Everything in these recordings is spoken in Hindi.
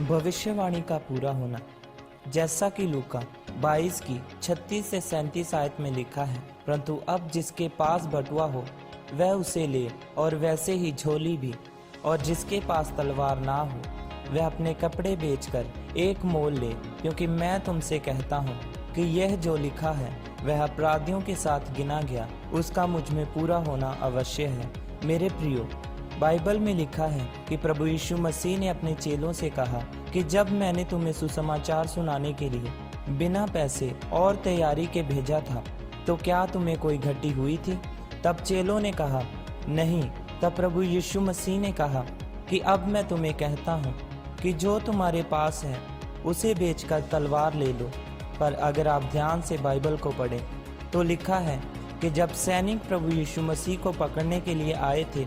भविष्यवाणी का पूरा होना। जैसा कि लूका 22 की 36 से 37 आयत में लिखा है, परंतु अब जिसके पास बटुआ हो वह उसे ले, और वैसे ही झोली भी। और जिसके पास तलवार ना हो वह अपने कपड़े बेचकर एक मोल ले, क्योंकि मैं तुमसे कहता हूँ कि यह जो लिखा है वह अपराधियों के साथ गिना गया, उसका मुझ में पूरा होना अवश्य है। मेरे प्रियो, बाइबल में लिखा है कि प्रभु यीशु मसीह ने अपने चेलों से कहा कि जब मैंने तुम्हें सुसमाचार सुनाने के लिए बिना पैसे और तैयारी के भेजा था, तो क्या तुम्हें कोई घटी हुई थी? तब चेलों ने कहा, नहीं। तब प्रभु यीशु मसीह ने कहा कि अब मैं तुम्हें कहता हूँ कि जो तुम्हारे पास है उसे बेचकर तलवार ले लो। पर अगर आप ध्यान से बाइबल को पढ़ें तो लिखा है कि जब सैनिक प्रभु यीशु मसीह को पकड़ने के लिए आए थे,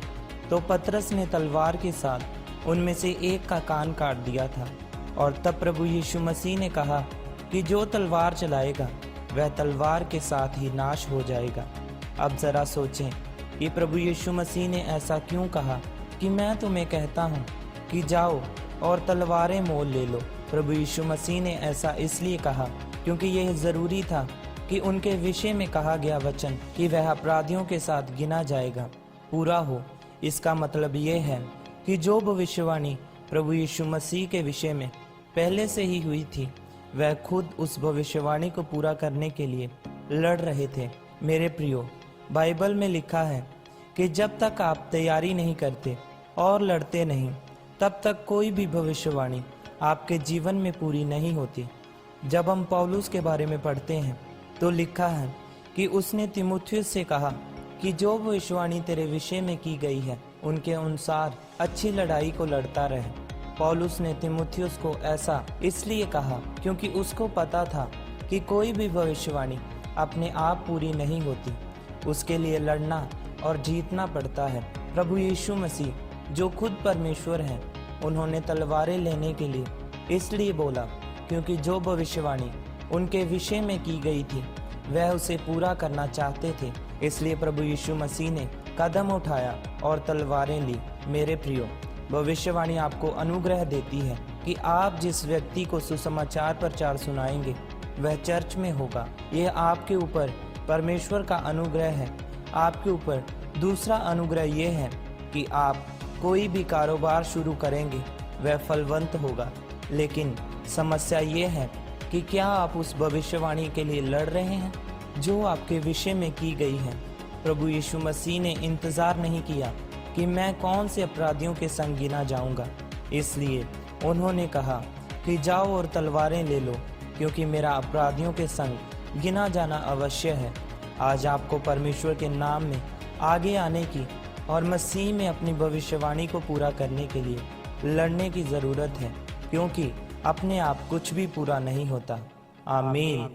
तो पतरस ने तलवार के साथ उनमें से एक का कान काट दिया था। और तब प्रभु यीशु मसीह ने कहा कि जो तलवार चलाएगा वह तलवार के साथ ही नाश हो जाएगा। अब जरा सोचें कि प्रभु यीशु मसीह ने ऐसा क्यों कहा कि मैं तुम्हें कहता हूँ कि जाओ और तलवारें मोल ले लो। प्रभु यीशु मसीह ने ऐसा इसलिए कहा क्योंकि यह ज़रूरी था कि उनके विषय में कहा गया वचन कि वह अपराधियों के साथ गिना जाएगा पूरा हो। इसका मतलब यह है कि जो भविष्यवाणी प्रभु यीशु मसीह के विषय में पहले से ही हुई थी, वह खुद उस भविष्यवाणी को पूरा करने के लिए लड़ रहे थे। मेरे प्रियो, बाइबल में लिखा है कि जब तक आप तैयारी नहीं करते और लड़ते नहीं, तब तक कोई भी भविष्यवाणी आपके जीवन में पूरी नहीं होती। जब हम पौलुस के बारे में पढ़ते हैं तो लिखा है कि उसने तीमुथियुस से कहा कि जो भविष्यवाणी तेरे विषय में की गई है उनके अनुसार अच्छी लड़ाई को लड़ता रहे। पौलुस ने तीमुथियुस को ऐसा इसलिए कहा क्योंकि उसको पता था कि कोई भी भविष्यवाणी अपने आप पूरी नहीं होती, उसके लिए लड़ना और जीतना पड़ता है। प्रभु यीशु मसीह जो खुद परमेश्वर हैं, उन्होंने तलवारें लेने के लिए इसलिए बोला क्योंकि जो भविष्यवाणी उनके विषय में की गई थी वह उसे पूरा करना चाहते थे। इसलिए प्रभु यीशु मसीह ने कदम उठाया और तलवारें ली। मेरे प्रियो, भविष्यवाणी आपको अनुग्रह देती है कि आप जिस व्यक्ति को सुसमाचार प्रचार सुनाएंगे वह चर्च में होगा। यह आपके ऊपर परमेश्वर का अनुग्रह है। आपके ऊपर दूसरा अनुग्रह यह है कि आप कोई भी कारोबार शुरू करेंगे वह फलवंत होगा। लेकिन समस्या ये है कि क्या आप उस भविष्यवाणी के लिए लड़ रहे हैं जो आपके विषय में की गई है? प्रभु यीशु मसीह ने इंतज़ार नहीं किया कि मैं कौन से अपराधियों के संग गिना जाऊंगा, इसलिए उन्होंने कहा कि जाओ और तलवारें ले लो, क्योंकि मेरा अपराधियों के संग गिना जाना अवश्य है। आज आपको परमेश्वर के नाम में आगे आने की और मसीह में अपनी भविष्यवाणी को पूरा करने के लिए लड़ने की ज़रूरत है, क्योंकि अपने आप कुछ भी पूरा नहीं होता। आमीन।